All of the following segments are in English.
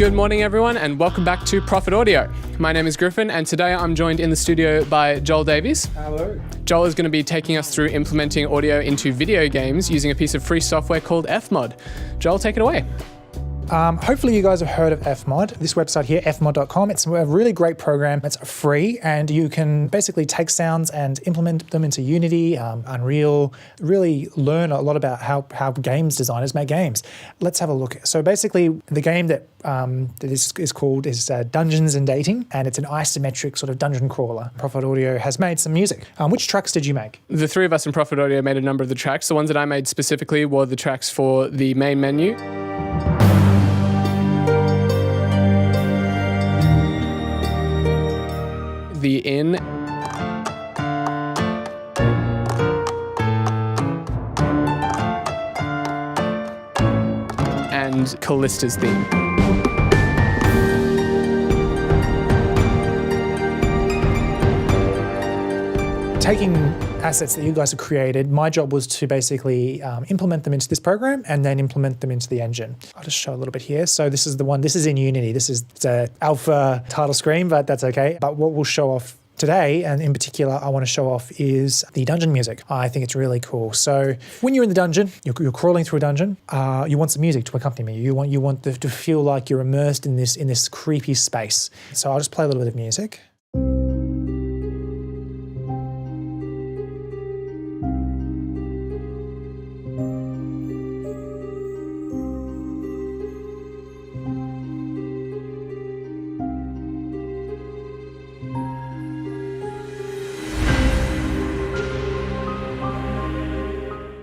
Good morning, everyone, and welcome back to Profit Audio. My name is Griffin, and today I'm joined in the studio by Joel Davies. Hello. Joel is going to be taking us through implementing audio into video games using a piece of free software called FMod. Joel, take it away. Hopefully you guys have heard of FMod, this website here, fmod.com. It's a really great program. It's free and you can basically take sounds and implement them into Unity, Unreal, really learn a lot about how games designers make games. Let's have a look. So basically the game that is called Dungeons and Dating, and it's an isometric sort of dungeon crawler. Profit Audio has made some music. Which tracks did you make? The three of us in Profit Audio made a number of the tracks. The ones that I made specifically were the tracks for the main menu, the inn, and Callista's theme. Taking assets that you guys have created, my job was to basically implement them into this program and then implement them into the engine. I'll just show a little bit here. So this is the one, this is in Unity. This is the alpha title screen, but that's okay. But what we'll show off today, and in particular I want to show off, is the dungeon music. I think it's really cool. So when you're in the dungeon, you're crawling through a dungeon, you want some music to accompany you. You want to feel like you're immersed in this creepy space. So I'll just play a little bit of music.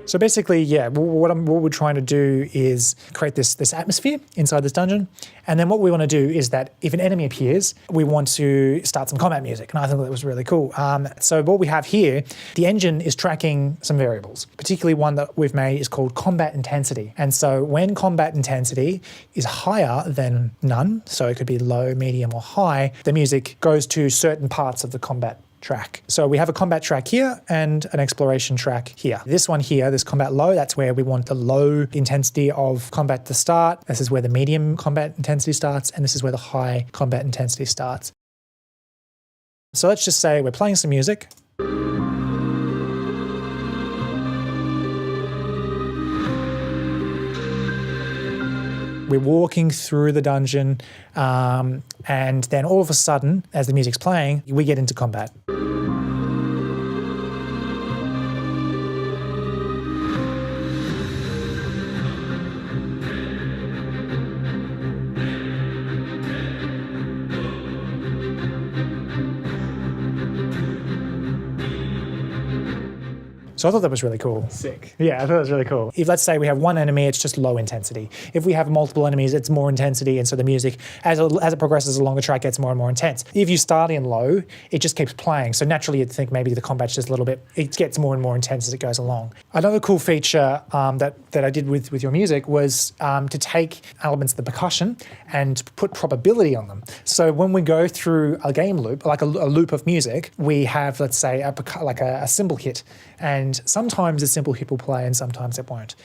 So basically, yeah, what we're trying to do is create this atmosphere inside this dungeon. And then what we want to do is that if an enemy appears, we want to start some combat music. And I think that was really cool. So what we have here, the engine is tracking some variables, particularly one that we've made is called combat intensity. And so when combat intensity is higher than none, so it could be low, medium, or high, the music goes to certain parts of the combat track. So we have a combat track here and an exploration track here. This one here, this combat low, that's where we want the low intensity of combat to start. This is where the medium combat intensity starts, and this is where the high combat intensity starts. So let's just say we're playing some music. We're walking through the dungeon, and then all of a sudden, as the music's playing, we get into combat. So I thought that was really cool. Sick. Yeah, I thought it was really cool. If let's say we have one enemy, it's just low intensity. If we have multiple enemies, it's more intensity, and so the music, as it progresses along the track, gets more and more intense. If you start in low, it just keeps playing. So naturally you'd think maybe the combat's just a little bit, it gets more and more intense as it goes along. Another cool feature that I did with your music was to take elements of the percussion and put probability on them. So when we go through a game loop, like a loop of music, we have, let's say, a cymbal hit, and sometimes a simple hit will play and sometimes it won't.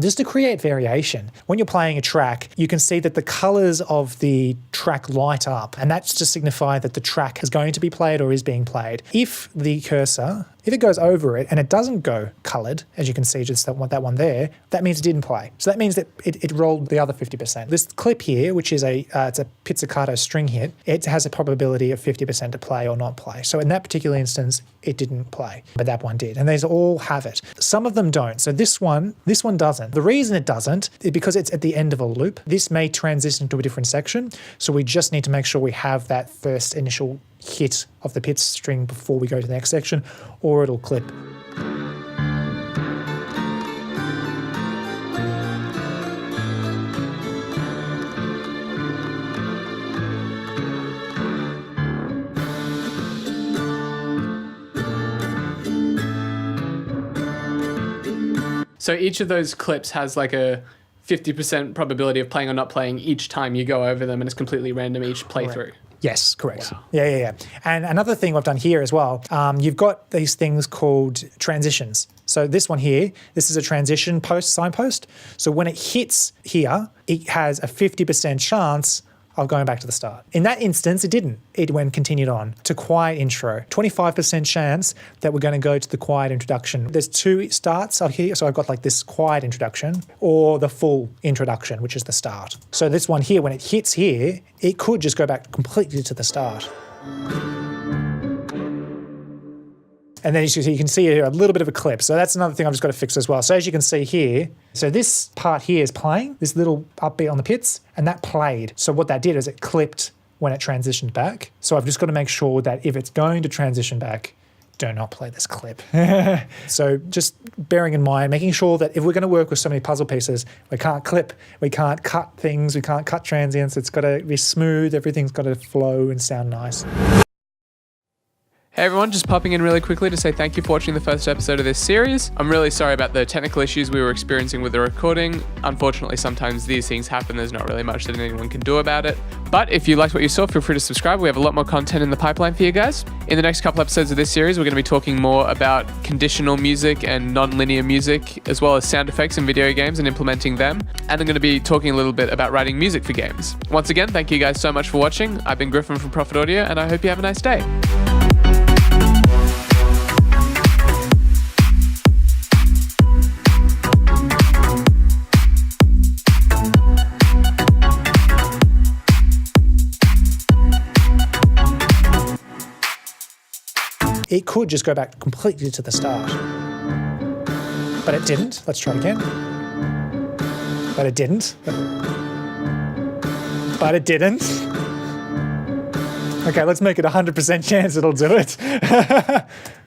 Just to create variation. When you're playing a track, you can see that the colors of the track light up, and that's to signify that the track is going to be played or is being played. If the cursor, if it goes over it and it doesn't go colored, as you can see just that one there, that means it didn't play. So that means that it rolled the other 50%. This clip here, which is it's a pizzicato string hit, it has a probability of 50% to play or not play. So in that particular instance, it didn't play, but that one did. And these all have it. Some of them don't. So this one doesn't. The reason it doesn't is because it's at the end of a loop. This may transition to a different section. So we just need to make sure we have that first initial hit of the pizz string before we go to the next section, or it'll clip. So each of those clips has like a 50% probability of playing or not playing each time you go over them, and it's completely random each playthrough. Correct. Yes, correct. Wow. Yeah. And another thing I've done here as well, you've got these things called transitions. So this one here, this is a transition signpost. So when it hits here, it has a 50% chance of going back to the start. In that instance, it didn't. It went continued on to quiet intro. 25% chance that we're going to go to the quiet introduction. There's two starts up here. So I've got like this quiet introduction or the full introduction, which is the start. So this one here, when it hits here, it could just go back completely to the start. And then you can see here a little bit of a clip. So that's another thing I've just got to fix as well. So as you can see here, so this part here is playing, this little upbeat on the pits, and that played. So what that did is it clipped when it transitioned back. So I've just got to make sure that if it's going to transition back, do not play this clip. So just bearing in mind, making sure that if we're going to work with so many puzzle pieces, we can't clip, we can't cut things, we can't cut transients. It's got to be smooth. Everything's got to flow and sound nice. Hey everyone, just popping in really quickly to say thank you for watching the first episode of this series. I'm really sorry about the technical issues we were experiencing with the recording. Unfortunately, sometimes these things happen. There's not really much that anyone can do about it. But if you liked what you saw, feel free to subscribe. We have a lot more content in the pipeline for you guys. In the next couple episodes of this series, we're going to be talking more about conditional music and non-linear music, as well as sound effects in video games and implementing them. And I'm going to be talking a little bit about writing music for games. Once again, thank you guys so much for watching. I've been Griffin from Profit Audio, and I hope you have a nice day. It could just go back completely to the start. But it didn't. Let's try it again. But it didn't. But it didn't. Okay, let's make it 100% chance it'll do it.